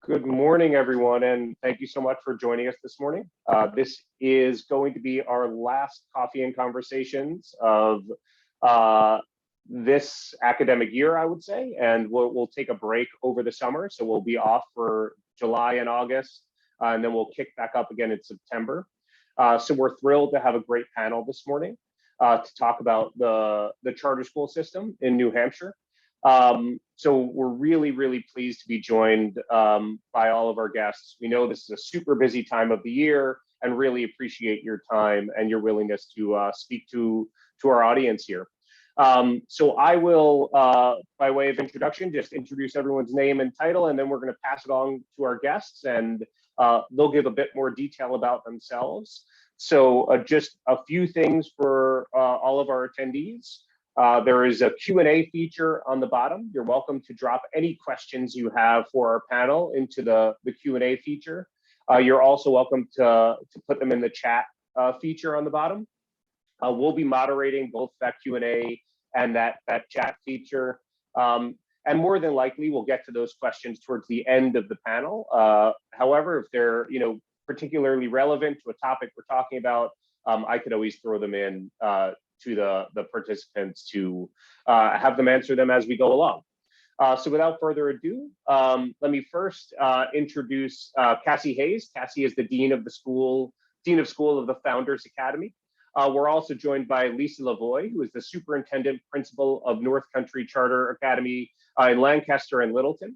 Good morning, everyone, and thank you so much for joining us this morning. This is going to be our last Coffee and Conversations of this academic year, I would say, and we'll take a break over the summer. So we'll be off for July and August, and then we'll kick back up again in September. So we're thrilled to have a great panel this morning to talk about the charter school system in New Hampshire. So we're really pleased to be joined by all of our guests. We know this is a super busy time of the year and really appreciate your time and your willingness to speak to our audience here. So I will, by way of introduction, just introduce everyone's name and title, and then we're going to pass it on to our guests, and they'll give a bit more detail about themselves. So just a few things for all of our attendees. There is a Q&A feature on the bottom. You're welcome to drop any questions you have for our panel into the Q&A feature. You're also welcome to put them in the chat feature on the bottom. We'll be moderating both that Q&A and that chat feature. And more than likely, we'll get to those questions towards the end of the panel. However, if they're particularly relevant to a topic we're talking about, I could always throw them in to the participants to have them answer them as we go along. So without further ado, let me first introduce Cassie Hayes. Cassie is the Dean of School of the Founders Academy. We're also joined by Lisa Lavoie, who is the Superintendent Principal of North Country Charter Academy in Lancaster and Littleton.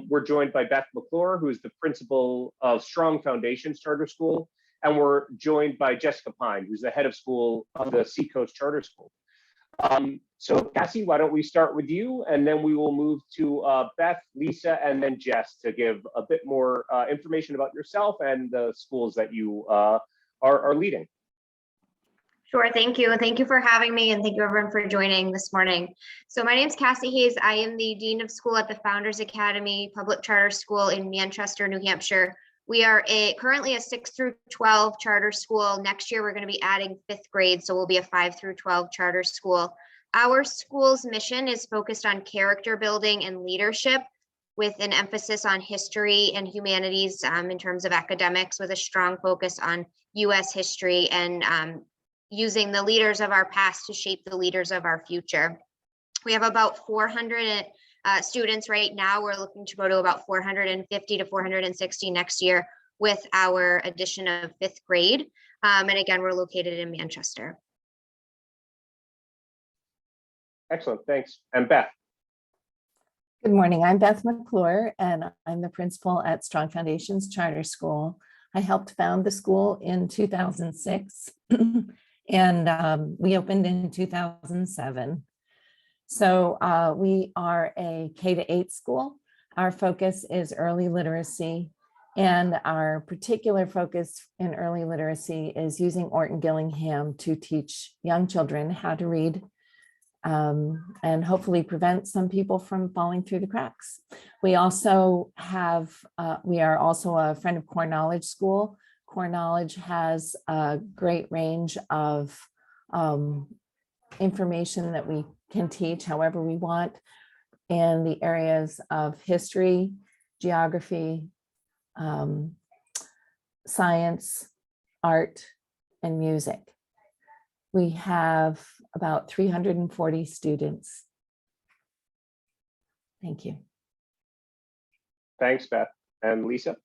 We're joined by Beth McClure, who is the Principal of Strong Foundations Charter School. And we're joined by Jessica Pine, who's the head of school of the Seacoast Charter School. So Cassie, why don't we start with you, and then we will move to Beth, Lisa, and then Jess to give a bit more information about yourself and the schools that you are leading. Sure, thank you. Thank you for having me, and thank you everyone for joining this morning. So my name is Cassie Hayes. I am the Dean of School at the Founders Academy Public Charter School in Manchester, New Hampshire. We are currently a 6 through 12 charter school. Next year, we're going to be adding 5th grade, so we'll be a 5 through 12 charter school. Our school's mission is focused on character building and leadership, with an emphasis on history and humanities in terms of academics, with a strong focus on U.S. history and using the leaders of our past to shape the leaders of our future. We have about 400 students right now. We're looking to go to about 450 to 460 next year with our addition of 5th grade. And again, we're located in Manchester. Excellent, thanks. And Beth. Good morning, I'm Beth McClure, and I'm the principal at Strong Foundations Charter School. I helped found the school in 2006, and we opened in 2007. So we are a K-8 school. Our focus is early literacy, and our particular focus in early literacy is using Orton Gillingham to teach young children how to read and hopefully prevent some people from falling through the cracks. We also have, we are also a Friend of Core Knowledge school. Core Knowledge has a great range of information that we can teach however we want in the areas of history, geography, science, art, and music. We have about 340 students. Thank you. Thanks, Beth. And Lisa?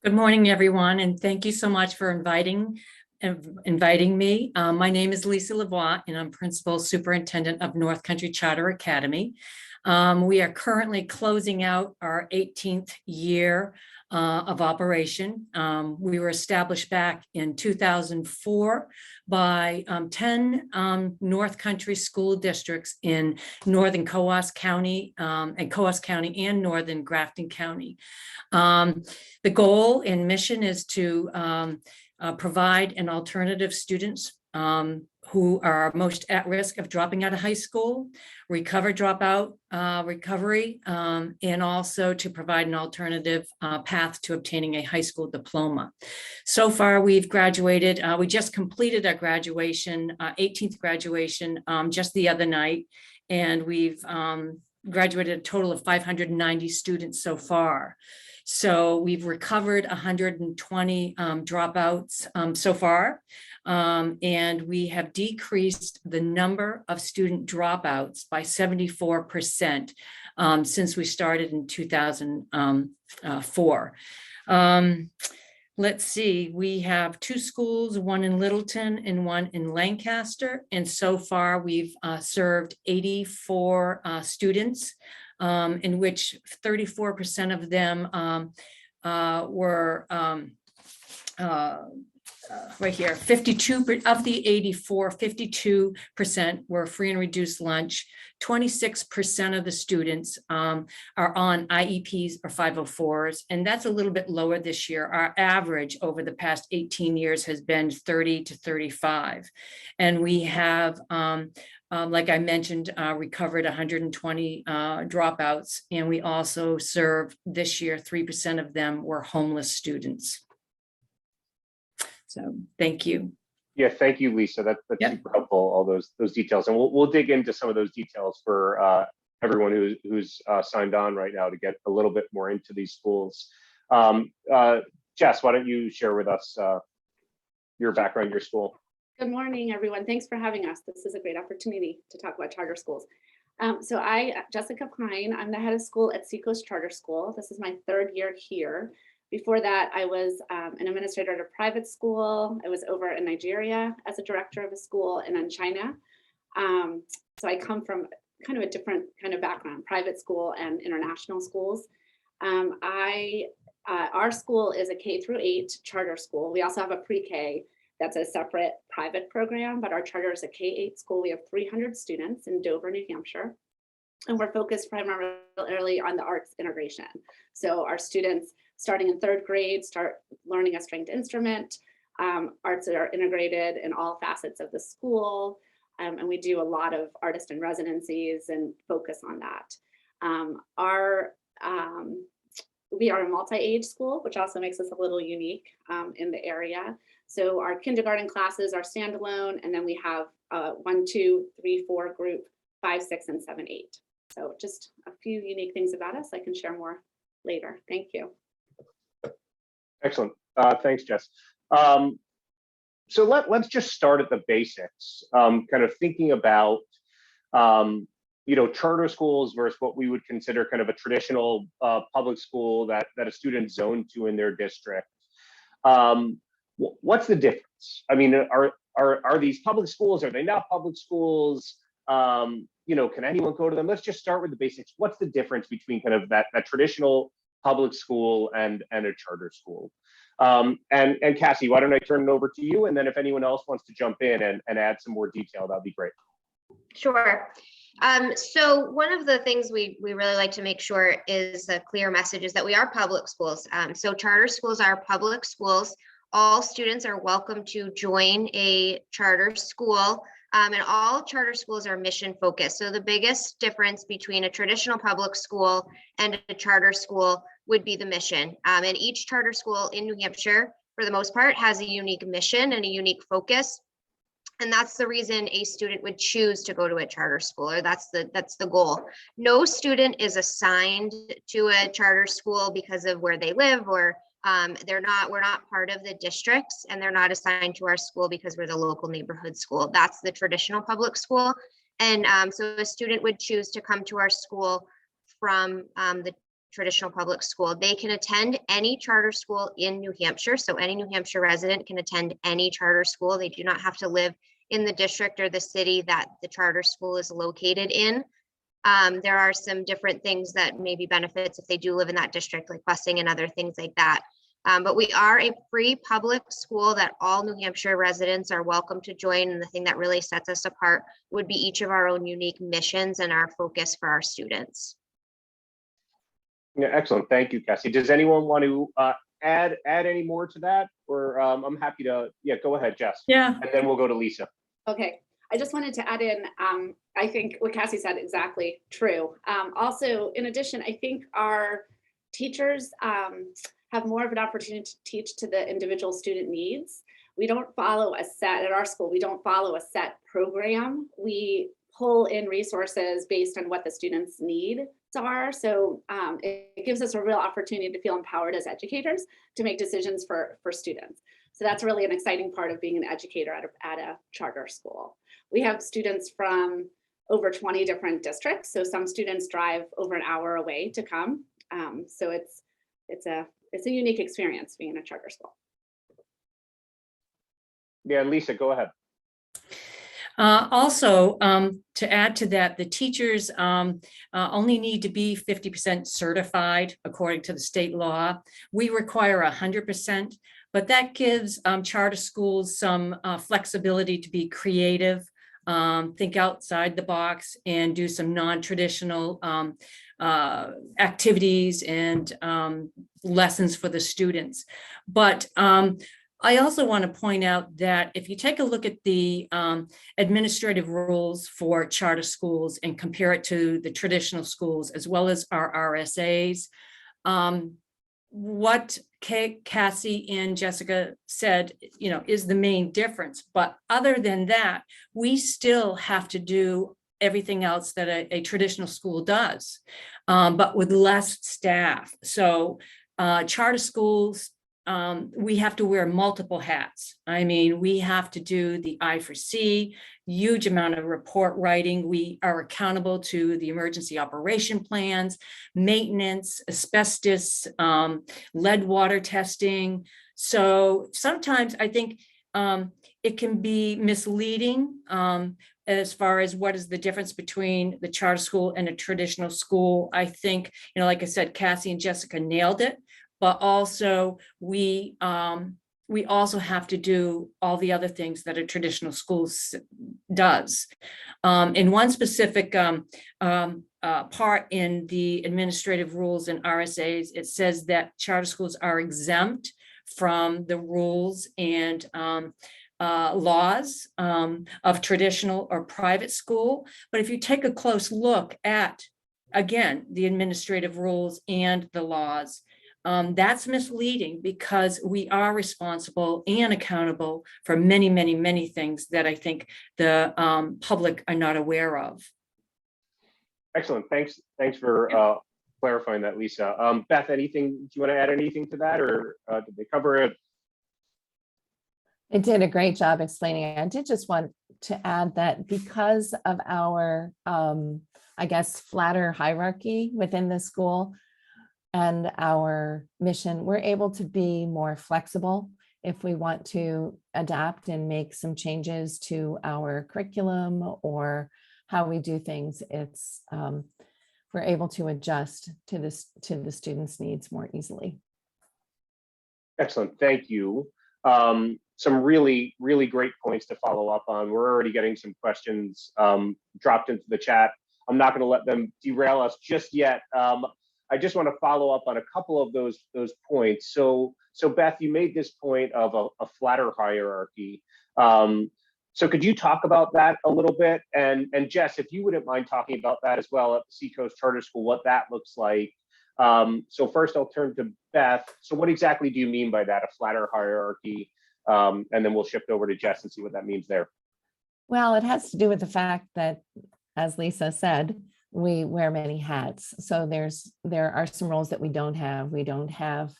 Good morning, everyone, and thank you so much for inviting me. My name is Lisa Lavoie, and I'm Principal Superintendent of North Country Charter Academy. We are currently closing out our 18th year of operation. We were established back in 2004 by 10 North Country school districts in Northern Coos County and Northern Grafton County. The goal and mission is to provide an alternative students who are most at risk of dropping out of high school, recovery, and also to provide an alternative path to obtaining a high school diploma. So far, we've graduated. We just completed our graduation, 18th graduation, just the other night, and we've graduated a total of 590 students so far. So we've recovered 120 dropouts so far. And we have decreased the number of student dropouts by 74% since we started in 2004. Let's see, we have 2 schools, one in Littleton and one in Lancaster. And so far we've served 84 students, in which 34% of them were right here, 52 of the 84, 52% were free and reduced lunch. 26% of the students are on IEPs or 504s, and that's a little bit lower this year. Our average over the past 18 years has been 30 to 35. And we have, like I mentioned, recovered 120 dropouts, and we also served this year, 3% of them were homeless students. So thank you. Yeah, thank you, Lisa. That's super helpful, all those details. And we'll dig into some of those details for everyone who's signed on right now to get a little bit more into these schools. Jess, why don't you share with us your background, your school? Good morning, everyone. Thanks for having us. This is a great opportunity to talk about charter schools. So Jessica Pine, I'm the head of school at Seacoast Charter School. This is my 3rd year here. Before that, I was an administrator at a private school. I was over in Nigeria as a director of a school and in China. So I come from kind of a different kind of background, private school and international schools. Our school is a K-8 charter school. We also have a pre-K that's a separate private program, but our charter is a K-8 school. We have 300 students in Dover, New Hampshire, and we're focused primarily on the arts integration. So our students starting in 3rd grade start learning a stringed instrument. Arts are integrated in all facets of the school, and we do a lot of artist in residencies and focus on that. We are a multi-age school, which also makes us a little unique in the area. So our kindergarten classes are standalone, and then we have 1, 2, 3, 4 group, 5, 6, and 7, 8. So just a few unique things about us. I can share more later. Thank you. Excellent. Thanks, Jess. So let's just start at the basics, kind of thinking about, charter schools versus what we would consider kind of a traditional public school that a student's zoned to in their district. What's the difference? I mean, are these public schools? Are they not public schools? Can anyone go to them? Let's just start with the basics. What's the difference between kind of that traditional public school and a charter school? And Cassie, why don't I turn it over to you? And then if anyone else wants to jump in and add some more detail, that'd be great. Sure. So one of the things we really like to make sure is a clear message is that we are public schools. So charter schools are public schools. All students are welcome to join a charter school, and all charter schools are mission focused. So the biggest difference between a traditional public school and a charter school would be the mission. And each charter school in New Hampshire, for the most part, has a unique mission and a unique focus. And that's the reason a student would choose to go to a charter school, or that's the goal. No student is assigned to a charter school because of where they live, or we're not part of the districts, and they're not assigned to our school because we're the local neighborhood school. That's the traditional public school. And so a student would choose to come to our school from the traditional public school. They can attend any charter school in New Hampshire. So any New Hampshire resident can attend any charter school. They do not have to live in the district or the city that the charter school is located in. There are some different things that may be benefits if they do live in that district, like busing and other things like that. But we are a free public school that all New Hampshire residents are welcome to join. And the thing that really sets us apart would be each of our own unique missions and our focus for our students. Yeah, excellent. Thank you, Cassie. Does anyone want to add any more to that? Or I'm happy to, go ahead, Jess. Yeah. And then we'll go to Lisa. Okay. I just wanted to add in, I think what Cassie said exactly true. Also, in addition, I think our teachers have more of an opportunity to teach to the individual student needs. We don't follow a set, at our school, we don't follow a set program. We pull in resources based on what the students' needs are. So it gives us a real opportunity to feel empowered as educators to make decisions for students. So that's really an exciting part of being an educator at a charter school. We have students from over 20 different districts. So some students drive over an hour away to come. So it's a unique experience being in a charter school. Yeah, Lisa, go ahead. Also, to add to that, the teachers only need to be 50% certified according to the state law. We require 100%, but that gives charter schools some flexibility to be creative, think outside the box, and do some non-traditional activities and lessons for the students. But I also want to point out that if you take a look at the administrative rules for charter schools and compare it to the traditional schools, as well as our RSAs, what Cassie and Jessica said, is the main difference. But other than that, we still have to do everything else that a traditional school does, but with less staff. So charter schools, we have to wear multiple hats. I mean, we have to do the I4C, huge amount of report writing. We are accountable to the emergency operation plans, maintenance, asbestos, lead water testing. So sometimes I think it can be misleading as far as what is the difference between the charter school and a traditional school. I think, like I said, Cassie and Jessica nailed it. But also we also have to do all the other things that a traditional school does. In one specific part in the administrative rules and RSAs, it says that charter schools are exempt from the rules and laws of traditional or private school. But if you take a close look at, again, the administrative rules and the laws, that's misleading, because we are responsible and accountable for many, many, many things that I think the public are not aware of. Excellent. Thanks for clarifying that, Lisa. Beth, anything, do you want to add anything to that, or did they cover it? It did a great job explaining it. I did just want to add that because of our, I guess, flatter hierarchy within the school and our mission, we're able to be more flexible if we want to adapt and make some changes to our curriculum or how we do things. It's we're able to adjust to the students' needs more easily. Excellent, thank you. Some really, really great points to follow up on. We're already getting some questions dropped into the chat. I'm not going to let them derail us just yet. I just want to follow up on a couple of those points. So Beth, you made this point of a flatter hierarchy. So could you talk about that a little bit? And Jess, if you wouldn't mind talking about that as well at the Seacoast Charter School, what that looks like. So first I'll turn to Beth. So what exactly do you mean by that, a flatter hierarchy? And then we'll shift over to Jess and see what that means there. Well, it has to do with the fact that, as Lisa said, we wear many hats. So there are some roles that we don't have. We don't have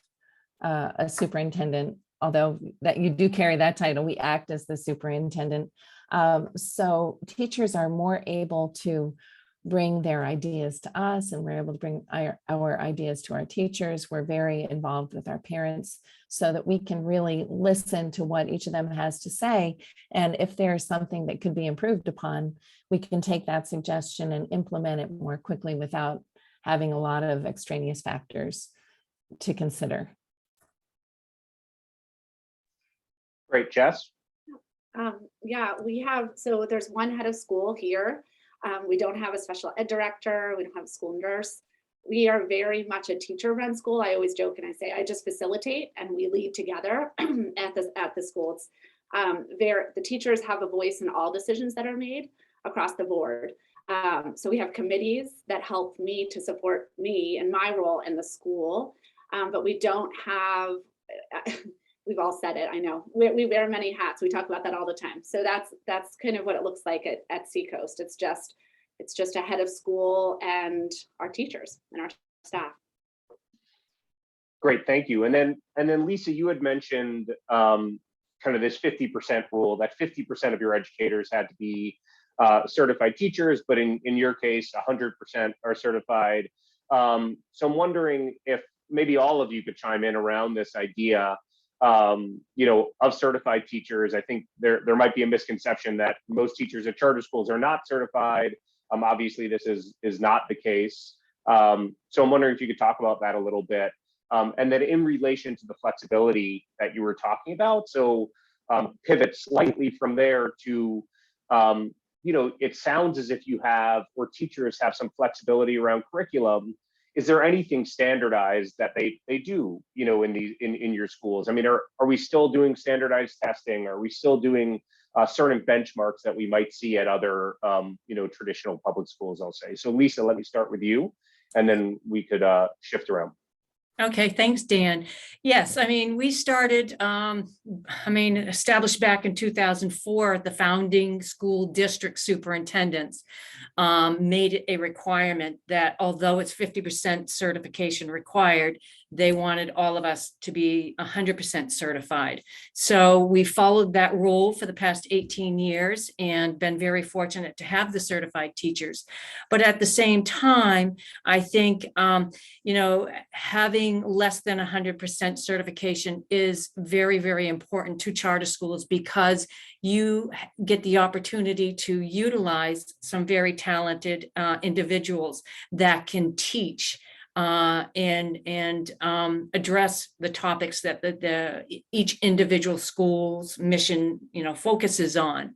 a superintendent, although that you do carry that title. We act as the superintendent. So teachers are more able to bring their ideas to us, and we're able to bring our ideas to our teachers. We're very involved with our parents so that we can really listen to what each of them has to say. And if there's something that could be improved upon, we can take that suggestion and implement it more quickly without having a lot of extraneous factors to consider. Great, Jess. Yeah, we have, so there's one head of school here. We don't have a special ed director. We don't have a school nurse. We are very much a teacher-run school. I always joke and I say, I just facilitate and we lead together at the schools. The teachers have a voice in all decisions that are made across the board. So we have committees that help me to support me and my role in the school, but we don't have, we've all said it, I know, we wear many hats. We talk about that all the time. So that's kind of what it looks like at Seacoast. It's just a head of school and our teachers and our staff. Great, thank you. And then Lisa, you had mentioned kind of this 50% rule, that 50% of your educators had to be certified teachers, but in your case, 100% are certified. So I'm wondering if maybe all of you could chime in around this idea, of certified teachers. I think there might be a misconception that most teachers at charter schools are not certified. Obviously, this is not the case. So I'm wondering if you could talk about that a little bit. And then in relation to the flexibility that you were talking about, so pivot slightly from there to, it sounds as if you have, or teachers have some flexibility around curriculum. Is there anything standardized that they do, in your schools? I mean, are we still doing standardized testing? Are we still doing certain benchmarks that we might see at other, traditional public schools, I'll say? So Lisa, let me start with you, and then we could shift around. Okay, thanks, Dan. Yes, I mean, we started, established back in 2004, the founding school district superintendents made it a requirement that although it's 50% certification required, they wanted all of us to be 100% certified. So we followed that rule for the past 18 years and been very fortunate to have the certified teachers. But at the same time, I think, having less than 100% certification is very, very important to charter schools, because you get the opportunity to utilize some very talented individuals that can teach and address the topics that each individual school's mission, focuses on.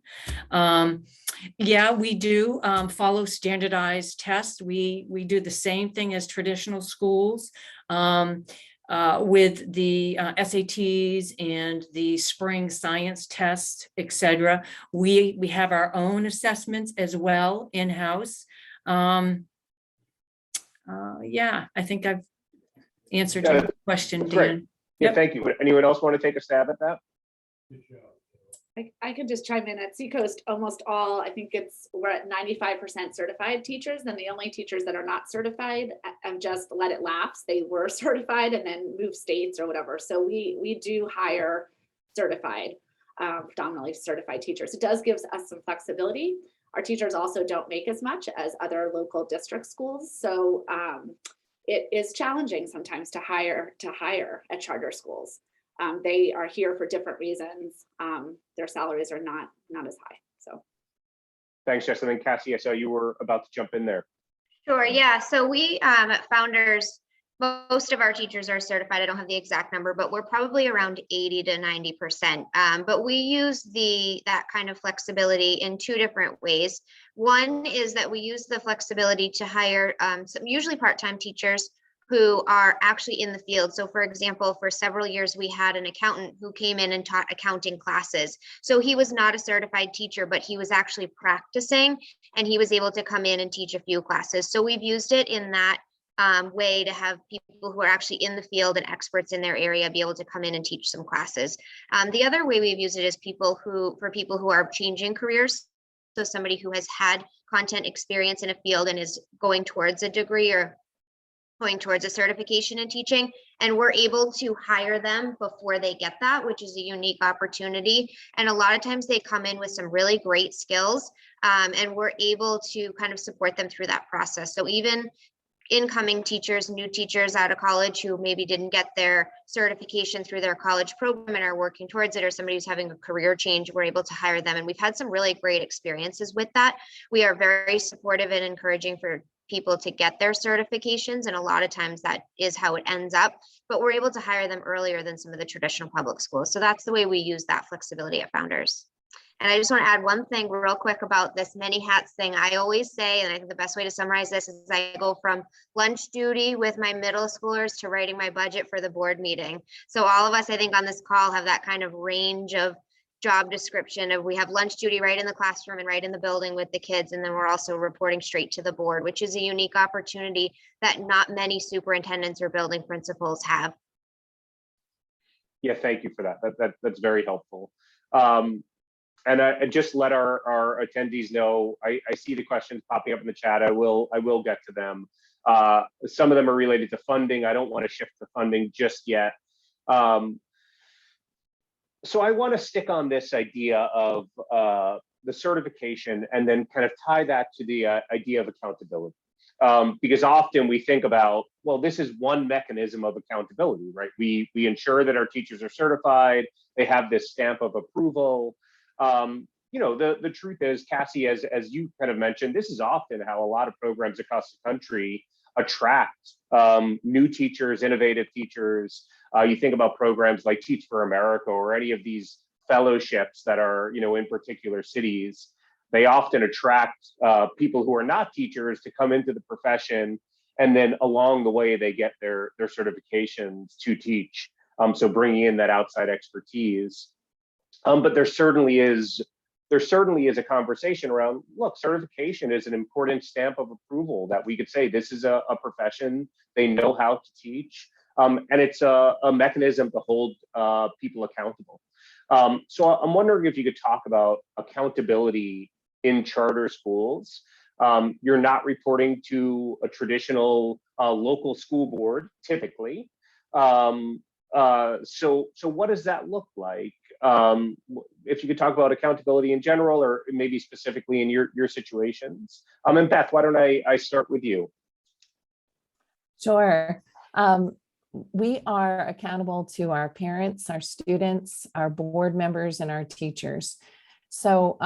Yeah, we do follow standardized tests. We do the same thing as traditional schools with the SATs and the spring science test, etc. We have our own assessments as well in-house. Yeah, I think I've answered your question, Dan. Great. Yeah, thank you. Anyone else want to take a stab at that? I could just chime in. At Seacoast, almost all, I think we're at 95% certified teachers. Then the only teachers that are not certified have just let it lapse. They were certified and then moved states or whatever. So we do hire certified, predominantly certified teachers. It does give us some flexibility. Our teachers also don't make as much as other local district schools. So it is challenging sometimes to hire at charter schools. They are here for different reasons. Their salaries are not as high. So thanks, Jess. And then Cassie, I saw you were about to jump in there. Sure, yeah. So we at Founders, most of our teachers are certified. I don't have the exact number, but we're probably around 80 to 90%. But we use that kind of flexibility in two different ways. One is that we use the flexibility to hire some usually part-time teachers who are actually in the field. So for example, for several years, we had an accountant who came in and taught accounting classes. So he was not a certified teacher, but he was actually practicing, and he was able to come in and teach a few classes. So we've used it in that way to have people who are actually in the field and experts in their area be able to come in and teach some classes. The other way we've used it is for people who are changing careers. So somebody who has had content experience in a field and is going towards a degree or going towards a certification in teaching, and we're able to hire them before they get that, which is a unique opportunity. And a lot of times they come in with some really great skills, and we're able to kind of support them through that process. So even incoming teachers, new teachers out of college who maybe didn't get their certification through their college program and are working towards it, or somebody who's having a career change, we're able to hire them. And we've had some really great experiences with that. We are very supportive and encouraging for people to get their certifications, and a lot of times that is how it ends up, but we're able to hire them earlier than some of the traditional public schools. So that's the way we use that flexibility at Founders. And I just want to add one thing real quick about this many hats thing. I always say, and I think the best way to summarize this is I go from lunch duty with my middle schoolers to writing my budget for the board meeting. So all of us, I think, on this call have that kind of range of job description of we have lunch duty right in the classroom and right in the building with the kids, and then we're also reporting straight to the board, which is a unique opportunity that not many superintendents or building principals have. Yeah, thank you for that. That's very helpful. And I just let our attendees know, I see the questions popping up in the chat. I will get to them. Some of them are related to funding. I don't want to shift the funding just yet. So I want to stick on this idea of the certification and then kind of tie that to the idea of accountability. Because often we think about, well, this is one mechanism of accountability, right? We ensure that our teachers are certified. They have this stamp of approval. You know, the truth is, Cassie, as you kind of mentioned, this is often how a lot of programs across the country attract new teachers, innovative teachers. You think about programs like Teach for America or any of these fellowships that are, you know, in particular cities. They often attract people who are not teachers to come into the profession, and then along the way they get their certifications to teach. So bringing in that outside expertise. But there certainly is a conversation around, look, certification is an important stamp of approval that we could say this is a profession, they know how to teach, and it's a mechanism to hold people accountable. So I'm wondering if you could talk about accountability in charter schools. You're not reporting to a traditional local school board typically. So what does that look like? If you could talk about accountability in general, or maybe specifically in your situations. And Beth, why don't I start with you? Sure. We are accountable to our parents, our students, our board members, and our teachers. So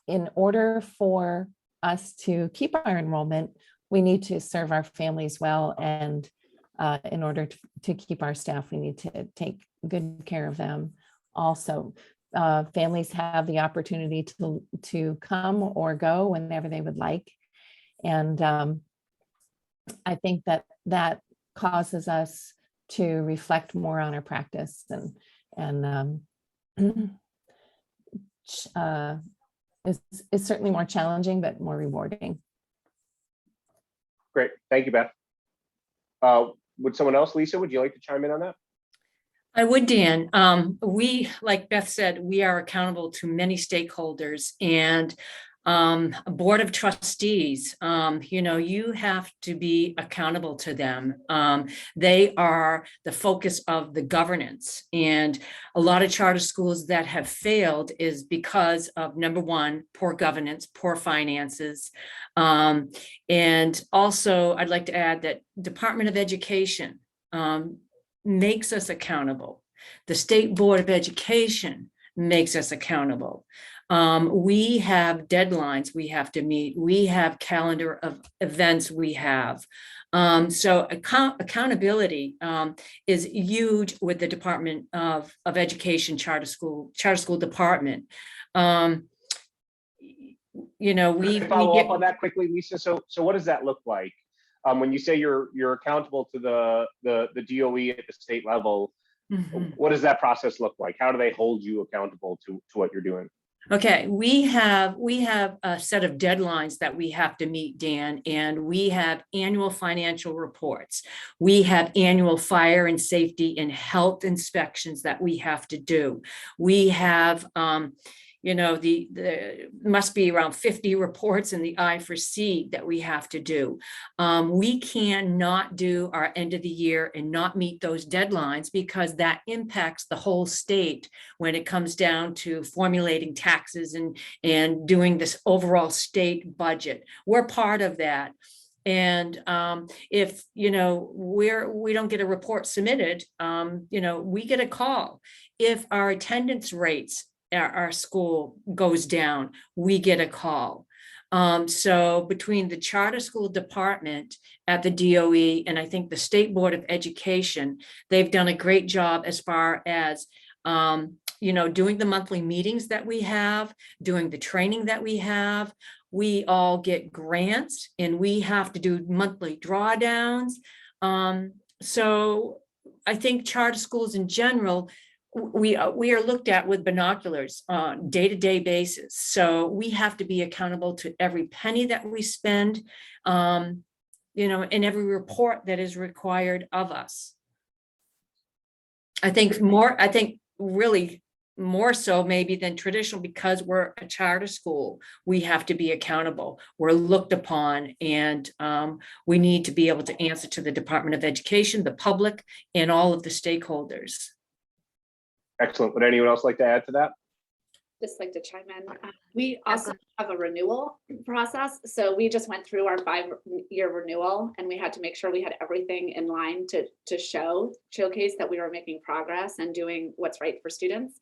in order for us to keep our enrollment, we need to serve our families well. And in order to keep our staff, we need to take good care of them. Also, families have the opportunity to come or go whenever they would like. And I think that causes us to reflect more on our practice and it's certainly more challenging, but more rewarding. Great, thank you, Beth. Would someone else, Lisa, would you like to chime in on that? I would, Dan. We, like Beth said, we are accountable to many stakeholders, and a board of trustees, you know, you have to be accountable to them. They are the focus of the governance, and a lot of charter schools that have failed is because of, number one, poor governance, poor finances. And also I'd like to add that Department of Education makes us accountable. The State Board of Education makes us accountable. We have deadlines we have to meet. We have calendar of events we have. So accountability is huge with the Department of Education charter school department. You know, we follow up on that quickly, Lisa. So what does that look like? When you say you're accountable to the DOE at the state level, what does that process look like? How do they hold you accountable to what you're doing? Okay, we have a set of deadlines that we have to meet, Dan, and we have annual financial reports. We have annual fire and safety and health inspections that we have to do. We have, you know, the must be around 50 reports in the I4C that we have to do. We cannot do our end of the year and not meet those deadlines, because that impacts the whole state when it comes down to formulating taxes and doing this overall state budget. We're part of that. And if, you know, we don't get a report submitted, you know, we get a call. If our attendance rates our school goes down, we get a call. So between the charter school department at the DOE and I think the State Board of Education, they've done a great job as far as, you know, doing the monthly meetings that we have, doing the training that we have. We all get grants and we have to do monthly drawdowns. So I think charter schools in general, we are looked at with binoculars on day-to-day basis. So we have to be accountable to every penny that we spend, you know, and every report that is required of us. I think really more so maybe than traditional, because we're a charter school, we have to be accountable. We're looked upon, and we need to be able to answer to the Department of Education, the public, and all of the stakeholders. Excellent. Would anyone else like to add to that? Just like to chime in. We also have a renewal process. So we just went through our 5-year renewal, and we had to make sure we had everything in line to showcase that we were making progress and doing what's right for students.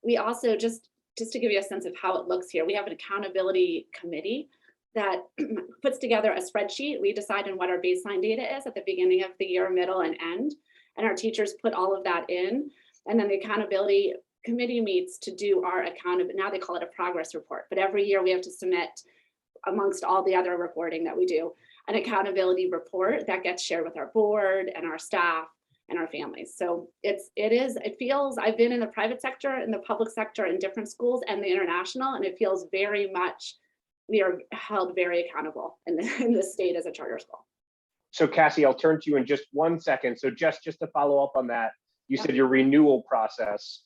We also, just to give you a sense of how it looks here, we have an accountability committee that puts together a spreadsheet. We decide on what our baseline data is at the beginning of the year, middle, and end. And our teachers put all of that in. And then the accountability committee meets to do our now they call it a progress report, but every year we have to submit, amongst all the other reporting that we do, an accountability report that gets shared with our board and our staff and our families. So it feels, I've been in the private sector, in the public sector, in different schools, and the international, and it feels very much, we are held very accountable in the state as a charter school. So Cassie, I'll turn to you in just 1 second. So just to follow up on that, you said your renewal process.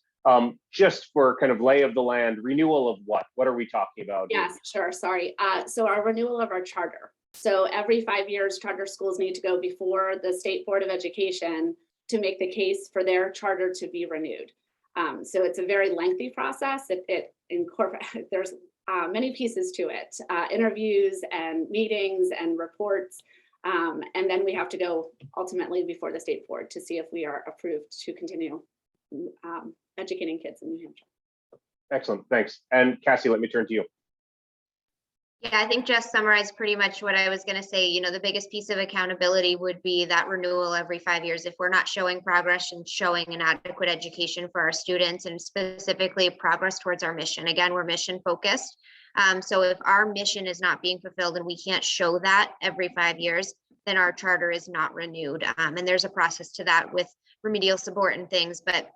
Just for kind of lay of the land, renewal of what? What are we talking about? Yes, sure. Sorry. So our renewal of our charter. So every 5 years, charter schools need to go before the State Board of Education to make the case for their charter to be renewed. So it's a very lengthy process. It incorporates, there's many pieces to it, interviews and meetings and reports. And then we have to go ultimately before the State Board to see if we are approved to continue educating kids in New Hampshire. Excellent, thanks. And Cassie, let me turn to you. Yeah, I think Jess summarized pretty much what I was going to say. You know, the biggest piece of accountability would be that renewal every 5 years. If we're not showing progress and showing an adequate education for our students, and specifically progress towards our mission. Again, we're mission focused. So if our mission is not being fulfilled and we can't show that every 5 years, then our charter is not renewed. And there's a process to that with remedial support and things, but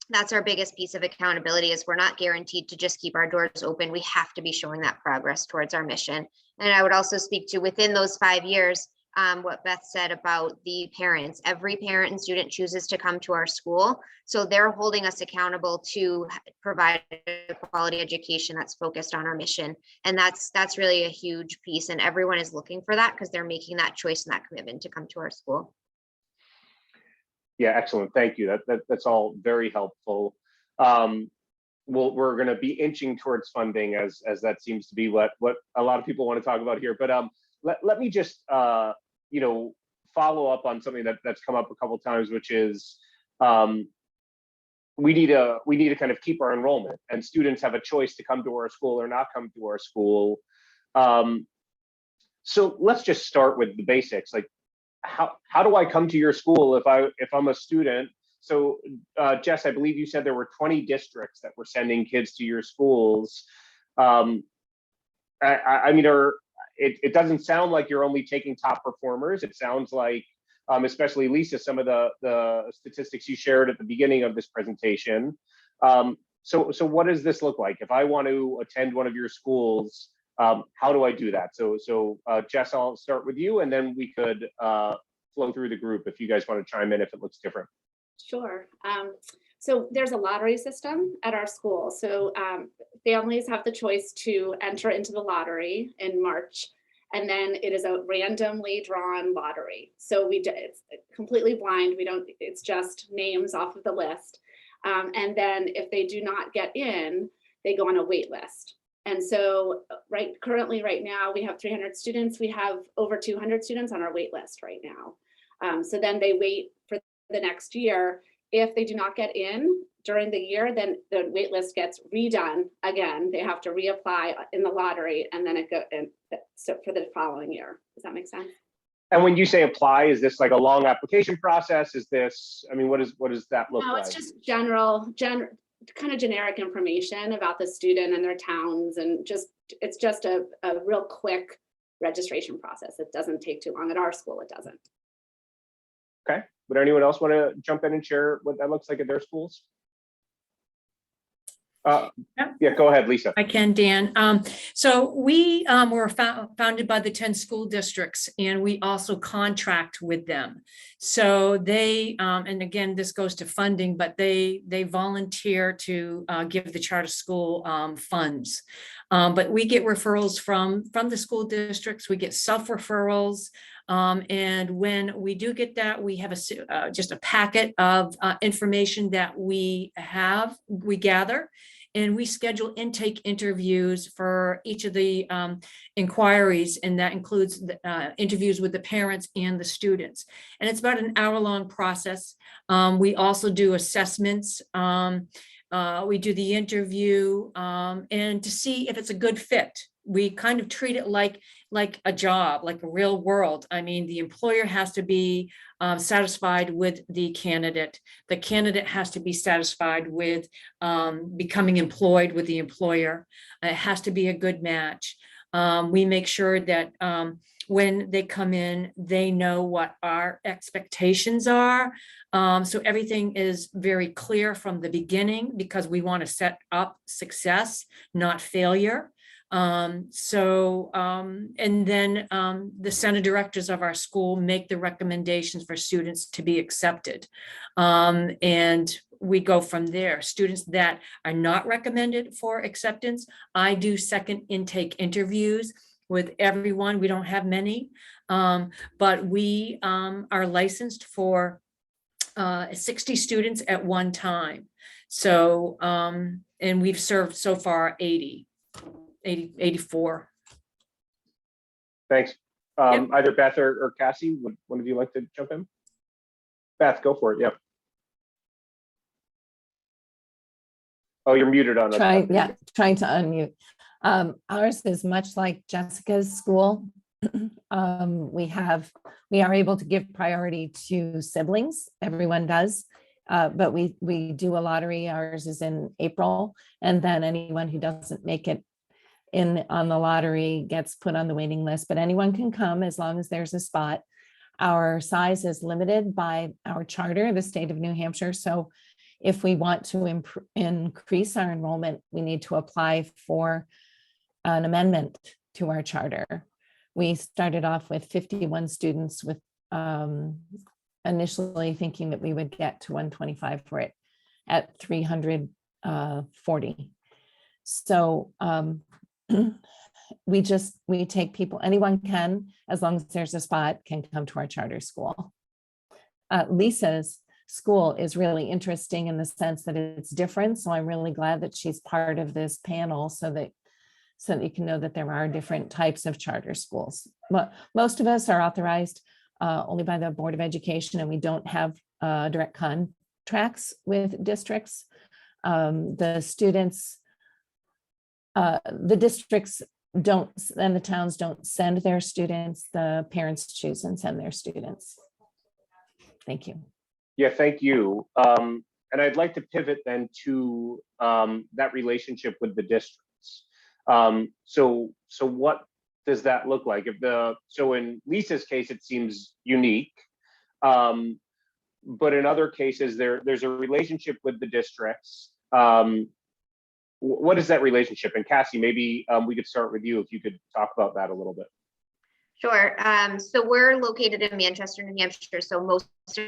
that's our biggest piece of accountability, is we're not guaranteed to just keep our doors open. We have to be showing that progress towards our mission. And I would also speak to, within those 5 years, what Beth said about the parents. Every parent and student chooses to come to our school. So they're holding us accountable to provide a quality education that's focused on our mission. And that's really a huge piece. And everyone is looking for that because they're making that choice and that commitment to come to our school. Yeah, excellent. Thank you. That's all very helpful. We're going to be inching towards funding as that seems to be what a lot of people want to talk about here. But let me just follow up on something that's come up a couple of times, which is we need to kind of keep our enrollment, and students have a choice to come to our school or not come to our school. So let's just start with the basics. Like, how do I come to your school if I'm a student? So Jess, I believe you said there were 20 districts that were sending kids to your schools. I mean, it doesn't sound like you're only taking top performers. It sounds like, especially Lisa, some of the statistics you shared at the beginning of this presentation. So what does this look like? If I want to attend one of your schools, how do I do that? So Jess, I'll start with you, and then we could flow through the group if you guys want to chime in if it looks different. Sure. So there's a lottery system at our school. So families have the choice to enter into the lottery in March, and then it is a randomly drawn lottery. So it's completely blind. It's just names off of the list. And then if they do not get in, they go on a wait list. And so currently right now we have 300 students. We have over 200 students on our wait list right now. So then they wait for the next year. If they do not get in during the year, then the wait list gets redone again. They have to reapply in the lottery, and then so for the following year. Does that make sense? And when you say apply, is this like a long application process? Is this, I mean, what does that look like? No, it's just general kind of generic information about the student and their towns, and it's just a real quick registration process. It doesn't take too long. At our school, it doesn't. Okay. Would anyone else want to jump in and share what that looks like at their schools? Yeah, go ahead, Lisa. I can, Dan. So we were founded by the 10 school districts, and we also contract with them. So they, and again, this goes to funding, but they volunteer to give the charter school funds. But we get referrals from the school districts. We get self-referrals. And when we do get that, we have just a packet of information that we gather. And we schedule intake interviews for each of the inquiries, and that includes the, interviews with the parents and the students. And it's about an hour-long process. We also do assessments. We do the interview and to see if it's a good fit. We kind of treat it like a job, like a real world. I mean, the employer has to be satisfied with the candidate. The candidate has to be satisfied with becoming employed with the employer. It has to be a good match. We make sure that when they come in, they know what our expectations are. So everything is very clear from the beginning, because we want to set up success, not failure. And then the center directors of our school make the recommendations for students to be accepted. And we go from there. Students that are not recommended for acceptance, I do second intake interviews with everyone. We don't have many, but we are licensed for 60 students at one time. So, and we've served so far 84. Thanks. Yep. Either Beth or Cassie, would one of you like to jump in? Beth, go for it. Yep. Oh, you're muted on us. Trying to unmute. Ours is much like Jessica's school. We are able to give priority to siblings. Everyone does. But we do a lottery. Ours is in April, and then anyone who doesn't make it on the lottery gets put on the waiting list, but anyone can come as long as there's a spot. Our size is limited by our charter, the state of New Hampshire. So if we want to increase our enrollment, we need to apply for an amendment to our charter. We started off with 51 students, with initially thinking that we would get to 125 for it at 340. So we take people, anyone can, as long as there's a spot, can come to our charter school. Lisa's school is really interesting in the sense that it's different. So I'm really glad that she's part of this panel, so that you can know that there are different types of charter schools. Most of us are authorized only by the Board of Education, and we don't have direct contracts with districts. The districts don't, and the towns don't send their students. The parents choose and send their students. Thank you. Yeah, thank you. And I'd like to pivot then to that relationship with the districts. So what does that look like? So in Lisa's case, it seems unique. But in other cases, there's a relationship with the districts. What is that relationship? And Cassie, maybe we could start with you, if you could talk about that a little bit. Sure. So we're located in Manchester, New Hampshire. So most of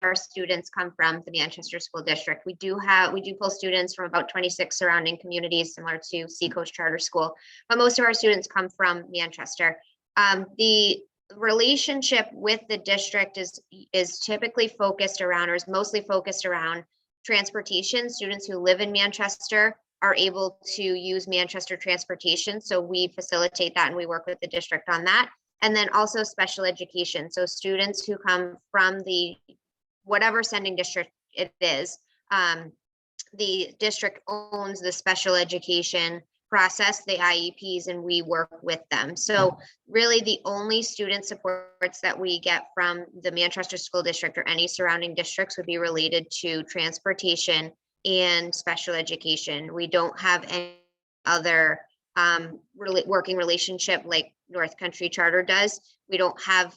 our students come from the Manchester School District. We do pull students from about 26 surrounding communities, similar to Seacoast Charter School, but most of our students come from Manchester. The relationship with the district is typically focused around, or is mostly focused around, transportation. Students who live in Manchester are able to use Manchester transportation. So we facilitate that and we work with the district on that. And then also special education. So students who come from whatever sending district it is, the district owns the special education process, the IEPs, and we work with them. So really the only student supports that we get from the Manchester School District or any surrounding districts would be related to transportation and special education. We don't have any other working relationship like North Country Charter does. We don't have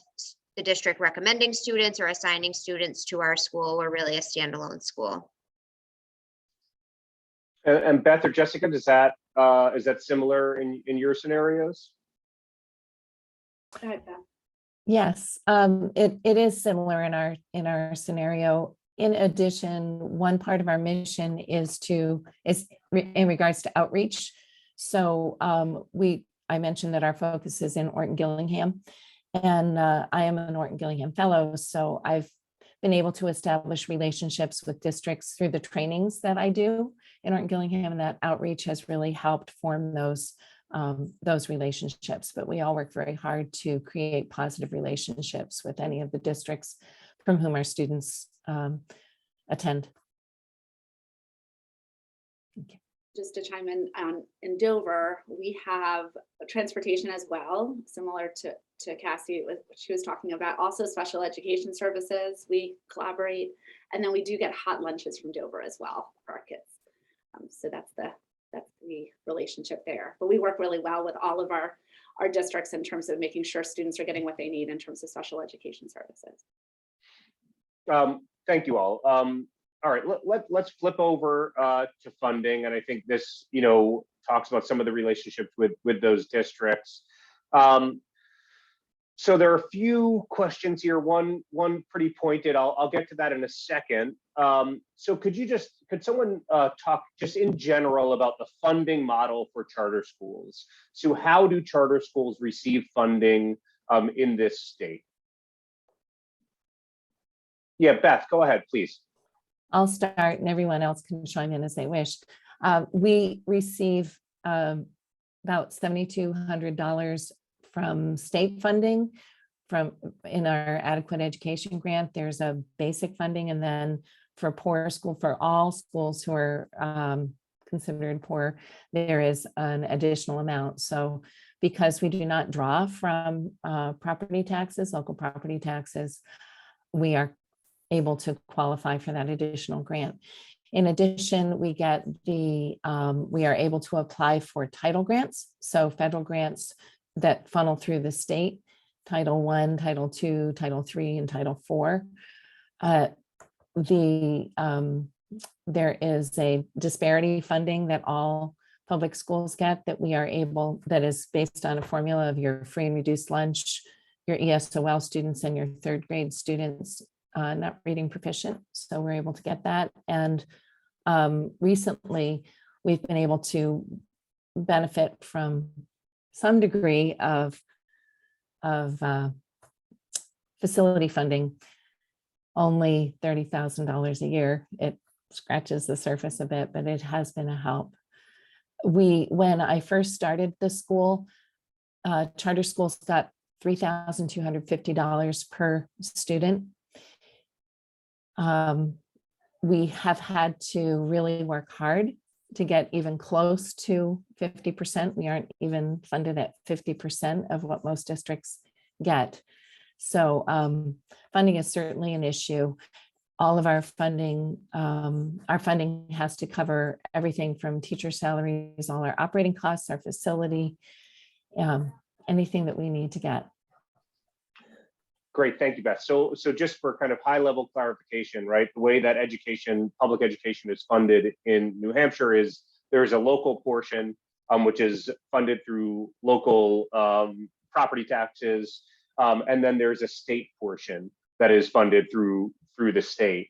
the district recommending students or assigning students to our school. We're really a standalone school. And Beth or Jessica, is that similar in your scenarios? Go ahead, Beth. Yes, it is similar in our scenario. In addition, one part of our mission is in regards to outreach. So I mentioned that our focus is in Orton Gillingham, and I am an Orton Gillingham fellow. So I've been able to establish relationships with districts through the trainings that I do in Orton Gillingham, and that outreach has really helped form those relationships. But we all work very hard to create positive relationships with any of the districts from whom our students attend. Just to chime in Dover, we have transportation as well, similar to Cassie, what she was talking about. Also special education services, we collaborate. And then we do get hot lunches from Dover as well for our kids. So that's the relationship there. But we work really well with all of our districts in terms of making sure students are getting what they need in terms of special education services. Thank you all. All right, let's flip over to funding, and I think this, talks about some of the relationships with those districts. So there are a few questions here. One pretty pointed. I'll get to that in a second. So could someone talk just in general about the funding model for charter schools? So how do charter schools receive funding in this state? Yeah, Beth, go ahead, please. I'll start and everyone else can chime in as they wish. We receive about $7,200 from state funding in our adequate education grant. There's a basic funding, and then for all schools who are considered poor, there is an additional amount. So because we do not draw from property taxes, local property taxes, we are able to qualify for that additional grant. In addition, we are able to apply for title grants. So federal grants that funnel through the state, Title I, Title II, Title III, and Title IV. There is a disparity funding that all public schools get that is based on a formula of your free and reduced lunch, your ESOL students, and your third grade students not reading proficient. So we're able to get that. And recently we've been able to benefit from some degree of facility funding, only $30,000 a year. It scratches the surface a bit, but it has been a help. When I first started the school, charter schools got $3,250 per student. We have had to really work hard to get even close to 50%. We aren't even funded at 50% of what most districts get. So funding is certainly an issue. All of our funding has to cover everything from teacher salaries, all our operating costs, our facility, anything that we need to get. Great, thank you, Beth. So just for kind of high level clarification, right? The way that public education is funded in New Hampshire is there's a local portion, which is funded through local property taxes. And then there's a state portion that is funded through the state.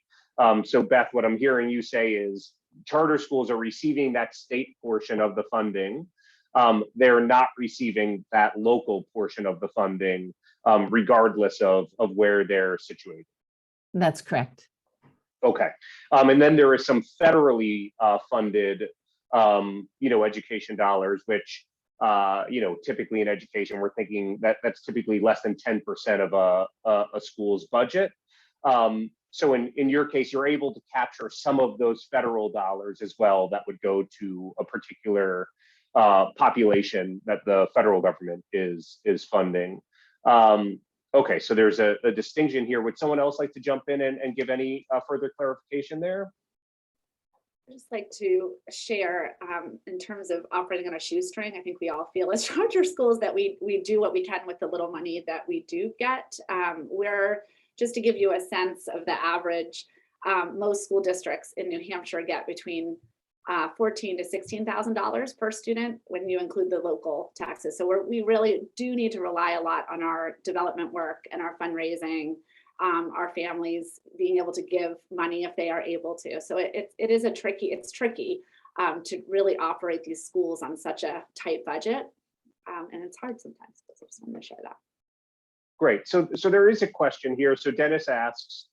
So Beth, what I'm hearing you say is charter schools are receiving that state portion of the funding. They're not receiving that local portion of the funding, regardless of where they're situated. That's correct. Okay. And then there is some federally funded, education dollars, which, typically in education, we're thinking that's typically less than 10% of a school's budget. So in your case, you're able to capture some of those federal dollars as well that would go to a particular population that the federal government is funding. Okay, so there's a distinction here. Would someone else like to jump in and give any further clarification there? I'd just like to share in terms of operating on a shoestring. I think we all feel as charter schools that we do what we can with the little money that we do get. We're, just to give you a sense of the average, most school districts in New Hampshire get between $14,000 to $16,000 per student when you include the local taxes. So we really do need to rely a lot on our development work and our fundraising, our families being able to give money if they are able to. So it's tricky to really operate these schools on such a tight budget. And it's hard sometimes, but I just wanted to share that. Great. So there is a question here. So Dennis asks,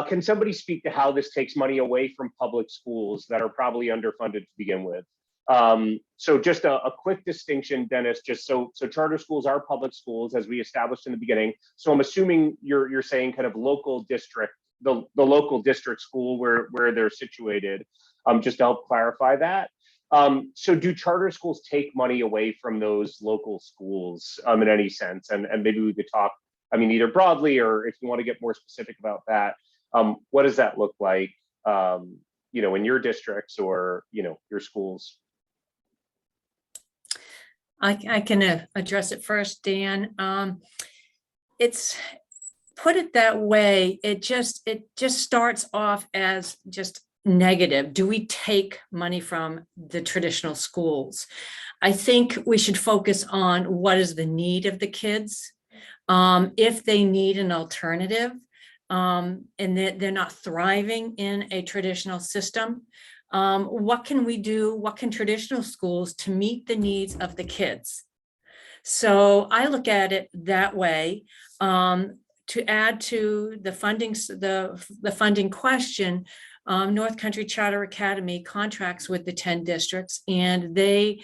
can somebody speak to how this takes money away from public schools that are probably underfunded to begin with? So just a quick distinction, Dennis, just so charter schools are public schools, as we established in the beginning. So I'm assuming you're saying kind of local district, the local district school where they're situated, just to help clarify that. So do charter schools take money away from those local schools in any sense? And maybe we could talk, I mean, either broadly or if you want to get more specific about that, what does that look like, you know, in your districts or, you know, your schools? I can address it first, Dan. It's put it that way. It just starts off as just negative. Do we take money from the traditional schools? I think we should focus on what is the need of the kids. If they need an alternative and they're not thriving in a traditional system, what can we do? What can traditional schools to meet the needs of the kids? So I look at it that way. To add to the funding, the funding question, North Country Charter Academy contracts with the 10 districts, and they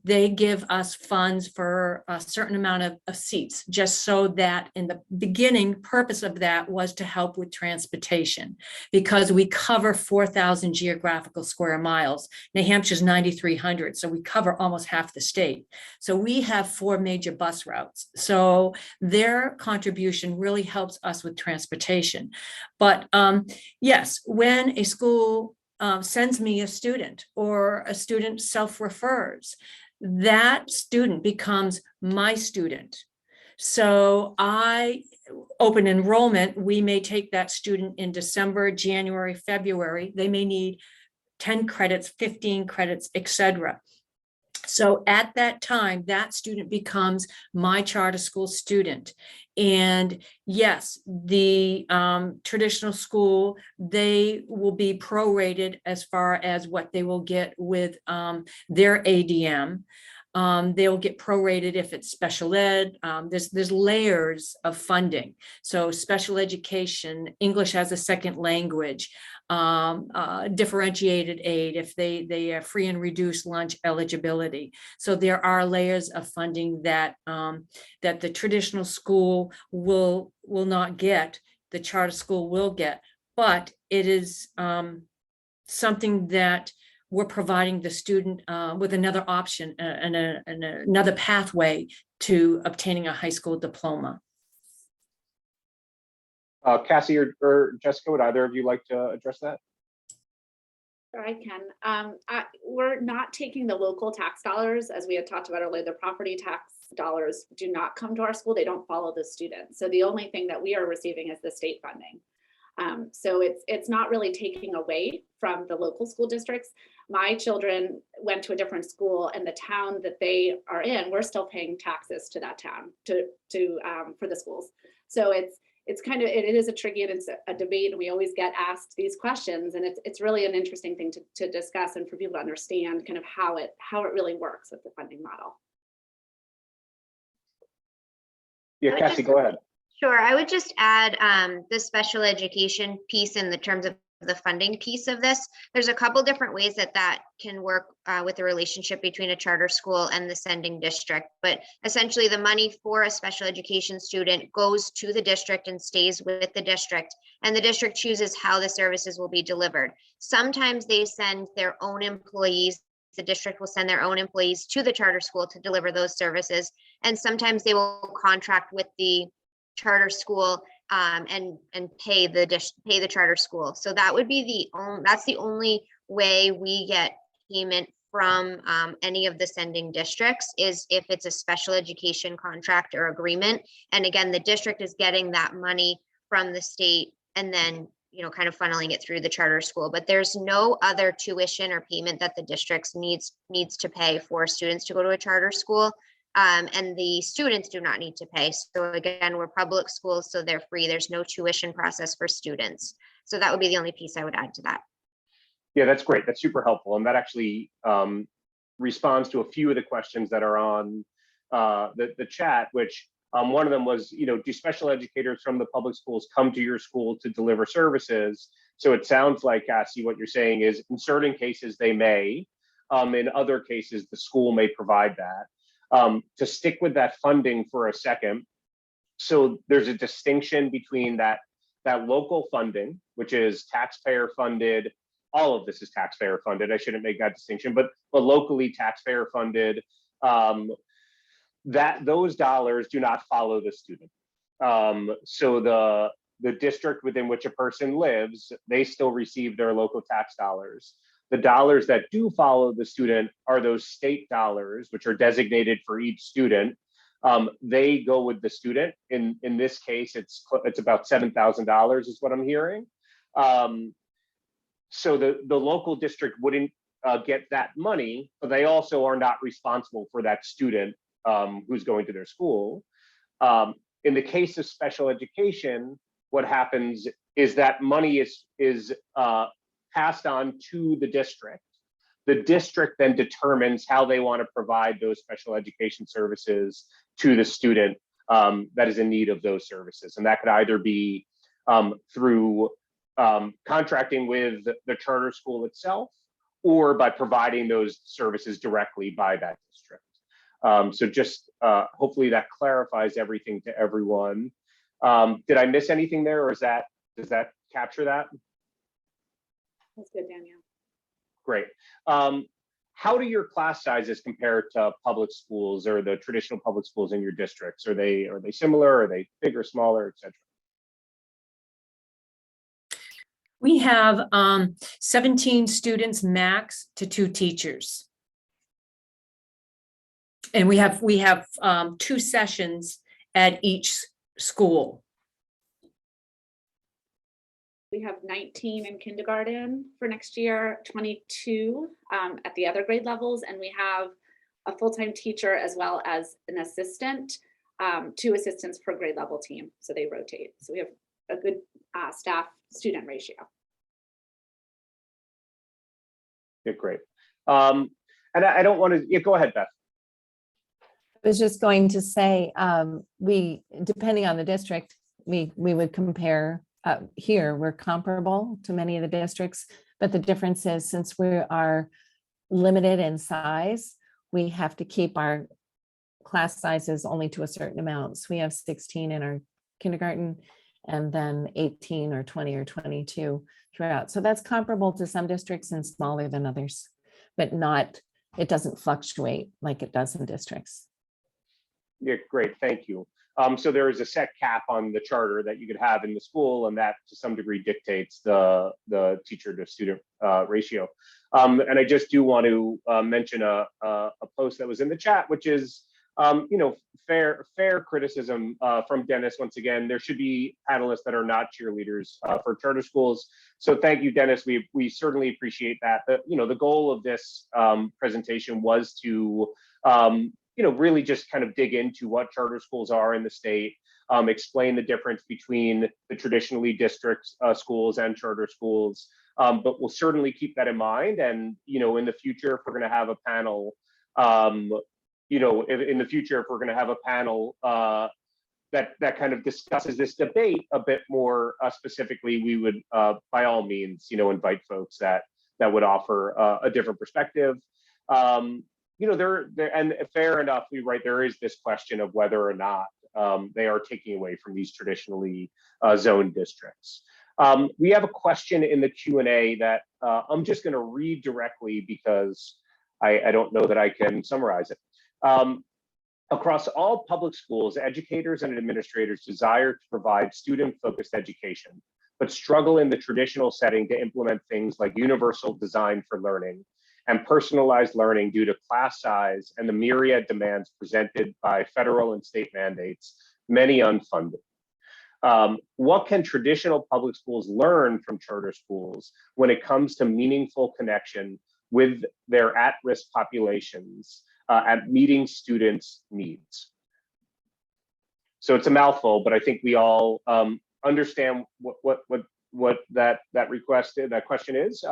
give us funds for a certain amount of seats, just so that in the beginning purpose of that was to help with transportation, because we cover 4,000 geographical square miles. New Hampshire's 9,300, so we cover almost half the state. So we have 4 major bus routes. So their contribution really helps us with transportation. But yes, when a school sends me a student or a student self-refers, that student becomes my student. So I open enrollment, we may take that student in December, January, February. They may need 10 credits, 15 credits, etc. So at that time, that student becomes my charter school student. And yes, the traditional school, they will be prorated as far as what they will get with their ADM. They'll get prorated if it's special ed. There's layers of funding. So special education, English as a second language, differentiated aid if they are free and reduced lunch eligibility. So there are layers of funding that that the traditional school will not get, the charter school will get, but it is something that we're providing the student with another option and another pathway to obtaining a high school diploma. Cassie or Jessica, would either of you like to address that? Sure, I can. We're not taking the local tax dollars, as we had talked about earlier. The property tax dollars do not come to our school. They don't follow the student. So the only thing that we are receiving is the state funding. So it's not really taking away from the local school districts. My children went to a different school, and the town that they are in, we're still paying taxes to that town for the schools. So it's kind of, it is a tricky, and it's a debate, and we always get asked these questions, and it's really an interesting thing to discuss and for people to understand kind of how it really works with the funding model. Yeah, Cassie, go ahead. Sure, I would just add the special education piece in the terms of the funding piece of this. There's a couple different ways that can work with the relationship between a charter school and the sending district. But essentially the money for a special education student goes to the district and stays with the district, and the district chooses how the services will be delivered. Sometimes they send their own employees. The district will send their own employees to the charter school to deliver those services. And sometimes they will contract with the charter school and pay the charter school. So that would be that's the only way we get payment from any of the sending districts, is if it's a special education contract or agreement. And again, the district is getting that money from the state and then kind of funneling it through the charter school, but there's no other tuition or payment that the districts needs to pay for students to go to a charter school. And the students do not need to pay. So again, we're public schools, so they're free. There's no tuition process for students. So that would be the only piece I would add to that. Yeah, that's great. That's super helpful. And that actually responds to a few of the questions that are on the chat, which one of them was, do special educators from the public schools come to your school to deliver services? So it sounds like, Cassie, what you're saying is in certain cases they may, in other cases the school may provide that. To stick with that funding for a second, so there's a distinction between that local funding, which is taxpayer funded. All of this is taxpayer funded. I shouldn't make that distinction, but locally taxpayer funded. That those dollars do not follow the student. So the district within which a person lives, they still receive their local tax dollars. The dollars that do follow the student are those state dollars, which are designated for each student. They go with the student. In this case, it's about $7,000 is what I'm hearing. So the local district wouldn't get that money, but they also are not responsible for that student who's going to their school. In the case of special education, what happens is that money is passed on to the district. The district then determines how they want to provide those special education services to the student that is in need of those services. And that could either be through contracting with the charter school itself, or by providing those services directly by that district. So just hopefully that clarifies everything to everyone. Did I miss anything there, or does that capture that? That's good, Danielle. Great. How do your class sizes compare to public schools or the traditional public schools in your districts? Are they similar? Are they bigger, smaller, etc.? We have 17 students max to 2 teachers. And we have 2 sessions at each school. We have 19 in kindergarten for next year, 22 at the other grade levels, and we have a full-time teacher as well as an assistant, 2 assistants per grade level team. So they rotate. So we have a good staff student ratio. Yeah, great. And I don't want to, go ahead, Beth. I was just going to say, we, depending on the district, we would compare. Here, we're comparable to many of the districts, but the difference is since we are limited in size, we have to keep our class sizes only to a certain amount. So we have 16 in our kindergarten and then 18 or 20 or 22 throughout. So that's comparable to some districts and smaller than others, but it doesn't fluctuate like it does in districts. Yeah, great, thank you. So there is a set cap on the charter that you could have in the school, and that to some degree dictates the teacher to student ratio. And I just do want to mention a post that was in the chat, which is fair criticism from Dennis. Once again, there should be panelists that are not cheerleaders for charter schools. So thank you, Dennis. We certainly appreciate that. The goal of this presentation was to really just kind of dig into what charter schools are in the state, explain the difference between the traditionally district schools and charter schools. But we'll certainly keep that in mind. And, in the future, if we're going to have a panel, in the future, if we're going to have a panel that kind of discusses this debate a bit more specifically, we would, by all means, invite folks that would offer a different perspective. And fair enough, there is this question of whether or not they are taking away from these traditionally zoned districts. We have a question in the Q&A that I'm just going to read directly because I don't know that I can summarize it. Across all public schools, educators and administrators desire to provide student-focused education, but struggle in the traditional setting to implement things like universal design for learning and personalized learning due to class size and the myriad demands presented by federal and state mandates, many unfunded. What can traditional public schools learn from charter schools when it comes to meaningful connection with their at-risk populations at meeting students' needs? So it's a mouthful, but I think we all understand what that question is.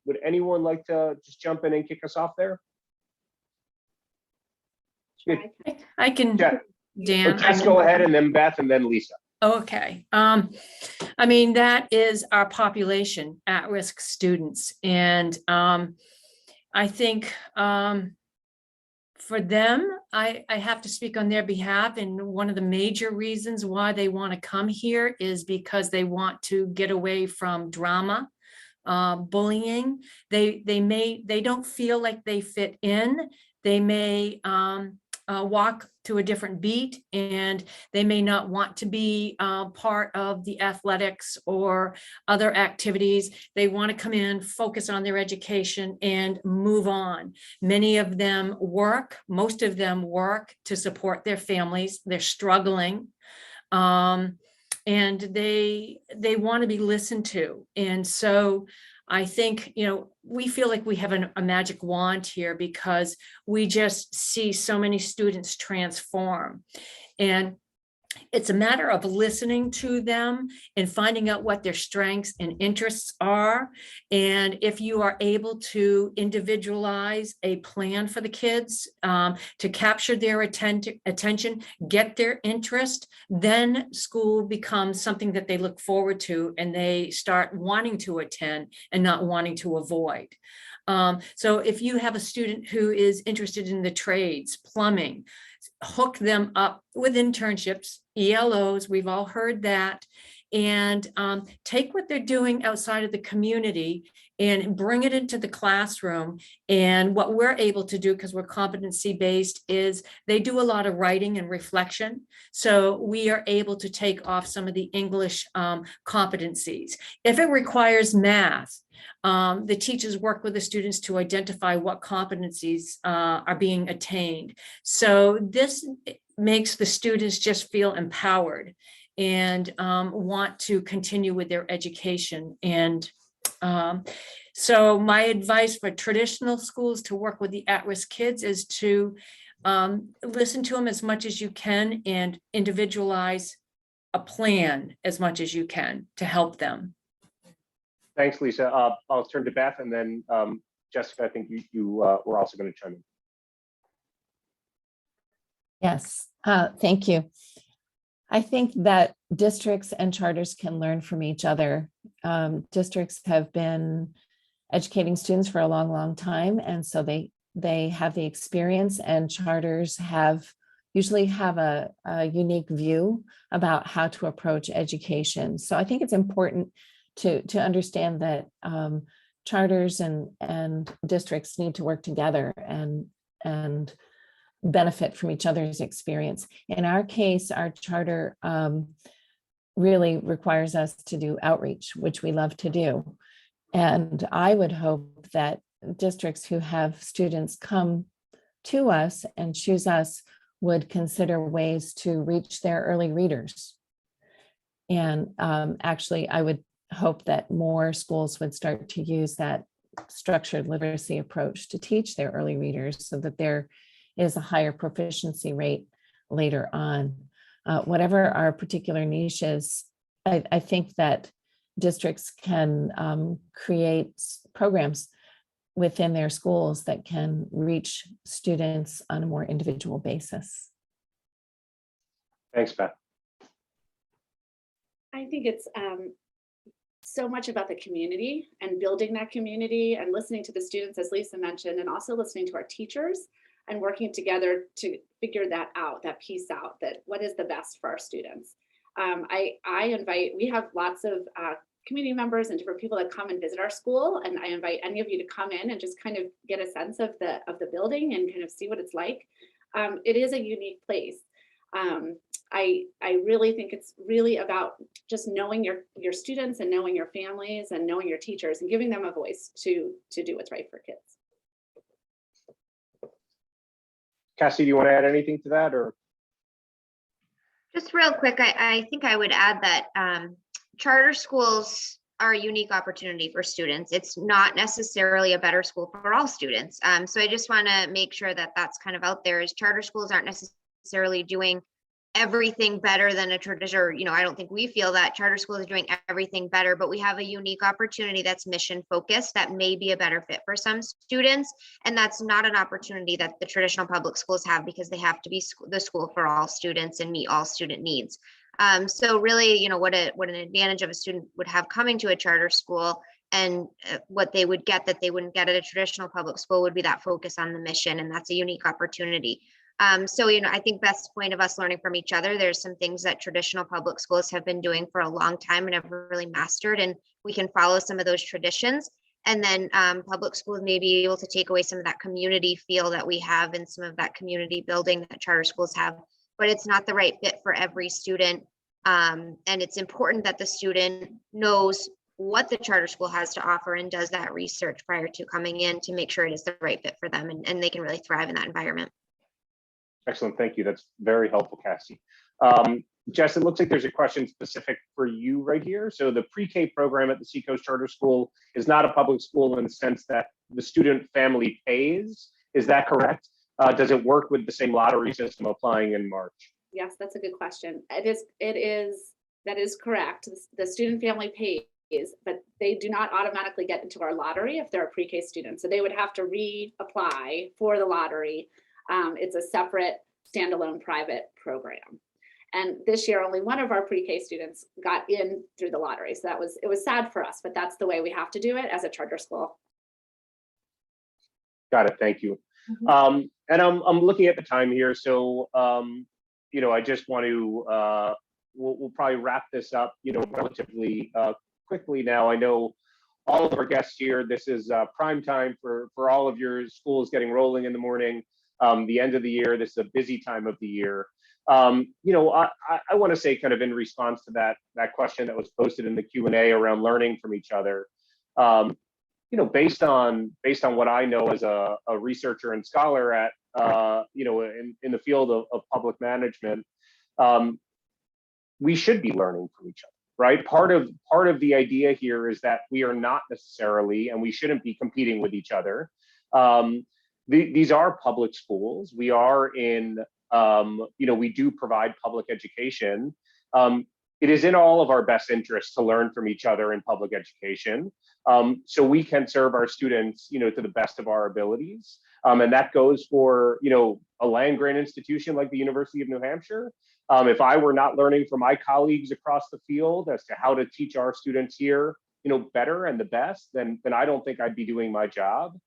Would anyone like to just jump in and kick us off there? I can, Or Dan. Jess, go ahead, and then Beth, and then Lisa. Okay. I mean, that is our population, at-risk students. And I think for them, I have to speak on their behalf. And one of the major reasons why they want to come here is because they want to get away from drama, bullying. They don't feel like they fit in. They may walk to a different beat, and they may not want to be part of the athletics or other activities. They want to come in, focus on their education, and move on. Many of them work, most of them work to support their families. They're struggling. And they want to be listened to. And so I think, we feel like we have a magic wand here because we just see so many students transform. And it's a matter of listening to them and finding out what their strengths and interests are. And if you are able to individualize a plan for the kids to capture their attention, get their interest, then school becomes something that they look forward to and they start wanting to attend and not wanting to avoid. So if you have a student who is interested in the trades, plumbing, hook them up with internships, ELOs, we've all heard that, and take what they're doing outside of the community and bring it into the classroom. And what we're able to do, because we're competency-based, is they do a lot of writing and reflection. So we are able to take off some of the English competencies. If it requires math, the teachers work with the students to identify what competencies are being attained. So this makes the students just feel empowered and want to continue with their education. And so my advice for traditional schools to work with the at-risk kids is to listen to them as much as you can and individualize a plan as much as you can to help them. Thanks, Lisa. I'll turn to Beth, and then Jessica, I think you were also going to chime in. Yes, thank you. I think that districts and charters can learn from each other. Districts have been educating students for a long, long time, and so they have the experience, and charters usually have a unique view about how to approach education. So I think it's important to understand that charters and districts need to work together and benefit from each other's experience. In our case, our charter really requires us to do outreach, which we love to do. And I would hope that districts who have students come to us and choose us would consider ways to reach their early readers. And actually, I would hope that more schools would start to use that structured literacy approach to teach their early readers so that there is a higher proficiency rate later on. Whatever our particular niches, I think that districts can create programs within their schools that can reach students on a more individual basis. Thanks, Beth. I think it's so much about the community and building that community and listening to the students, as Lisa mentioned, and also listening to our teachers and working together to figure that out, that piece out, that what is the best for our students. We have lots of community members and different people that come and visit our school, and I invite any of you to come in and just kind of get a sense of the building and kind of see what it's like. It is a unique place. I really think it's really about just knowing your students and knowing your families and knowing your teachers and giving them a voice to do what's right for kids. Cassie, do you want to add anything to that, or? Just real quick, I think I would add that charter schools are a unique opportunity for students. It's not necessarily a better school for all students. So I just want to make sure that that's kind of out there, is charter schools aren't necessarily doing everything better than a traditional, or, I don't think we feel that charter school is doing everything better, but we have a unique opportunity that's mission focused that may be a better fit for some students. And that's not an opportunity that the traditional public schools have, because they have to be the school for all students and meet all student needs. So really, what an advantage of a student would have coming to a charter school, and what they would get that they wouldn't get at a traditional public school, would be that focus on the mission. And that's a unique opportunity. So, I think Beth's point of us learning from each other, there's some things that traditional public schools have been doing for a long time and have really mastered, and we can follow some of those traditions. And then public schools may be able to take away some of that community feel that we have, and some of that community building that charter schools have, but it's not the right fit for every student. And it's important that the student knows what the charter school has to offer and does that research prior to coming in to make sure it is the right fit for them, and they can really thrive in that environment. Excellent, thank you. That's very helpful, Cassie. Jess, it looks like there's a question specific for you right here. So the pre-K program at the Seacoast Charter School is not a public school in the sense that the student family pays. Is that correct? Does it work with the same lottery system applying in March? Yes, that's a good question. That is correct. The student family pays, but they do not automatically get into our lottery if they're a pre-K student. So they would have to reapply for the lottery. It's a separate standalone private program. And this year, only one of our pre-K students got in through the lottery. So it was sad for us, but that's the way we have to do it as a charter school. Got it, thank you. And I'm looking at the time here. So, I just want to, we'll probably wrap this up, relatively quickly now. I know all of our guests here, this is prime time for all of your schools getting rolling in the morning. The end of the year, this is a busy time of the year. I want to say, kind of in response to that question that was posted in the Q&A around learning from each other, based on what I know as a researcher and scholar at in the field of public management, we should be learning from each other, right? Part of the idea here is that we are not necessarily, and we shouldn't be competing with each other. These are public schools. We are in, we do provide public education. It is in all of our best interests to learn from each other in public education, so we can serve our students, to the best of our abilities. And that goes for, a land-grant institution like the University of New Hampshire. If I were not learning from my colleagues across the field as to how to teach our students here, better and the best, then I don't think I'd be doing my job.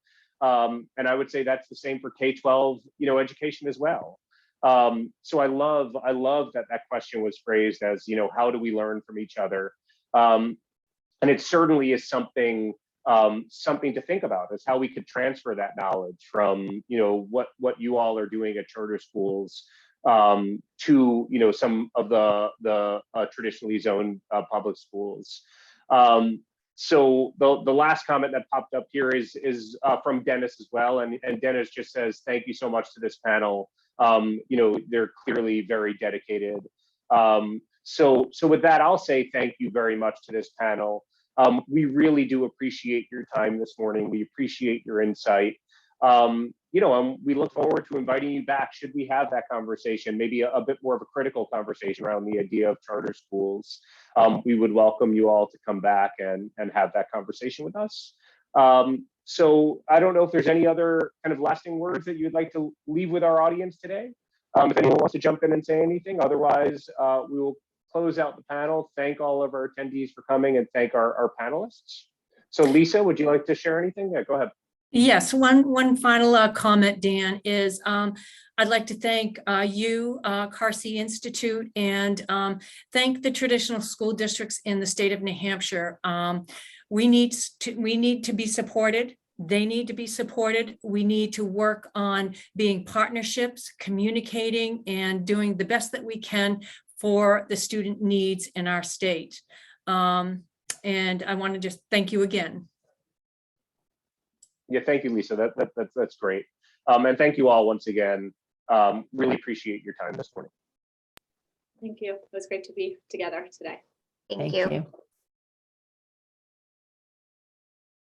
And I would say that's the same for K-12, education as well. So I love that question was phrased as, how do we learn from each other? And it certainly is something to think about, is how we could transfer that knowledge from, what you all are doing at charter schools to, some of the traditionally zoned public schools. So the last comment that popped up here is from Dennis as well. And Dennis just says, thank you so much to this panel. They're clearly very dedicated. So with that, I'll say thank you very much to this panel. We really do appreciate your time this morning. We appreciate your insight. We look forward to inviting you back should we have that conversation, maybe a bit more of a critical conversation around the idea of charter schools. We would welcome you all to come back and have that conversation with us. So I don't know if there's any other kind of lasting words that you'd like to leave with our audience today. If anyone wants to jump in and say anything, otherwise we will close out the panel. Thank all of our attendees for coming and thank our panelists. So Lisa, would you like to share anything? Yeah, go ahead. Yes, one final comment, Dan, is I'd like to thank you, Carsey Institute, and thank the traditional school districts in the state of New Hampshire. We need to be supported. They need to be supported. We need to work on being partnerships, communicating, and doing the best that we can for the student needs in our state. And I want to just thank you again. Yeah, thank you, Lisa. That's great. And thank you all once again. Really appreciate your time this morning. Thank you. It was great to be together today. Thank you. you.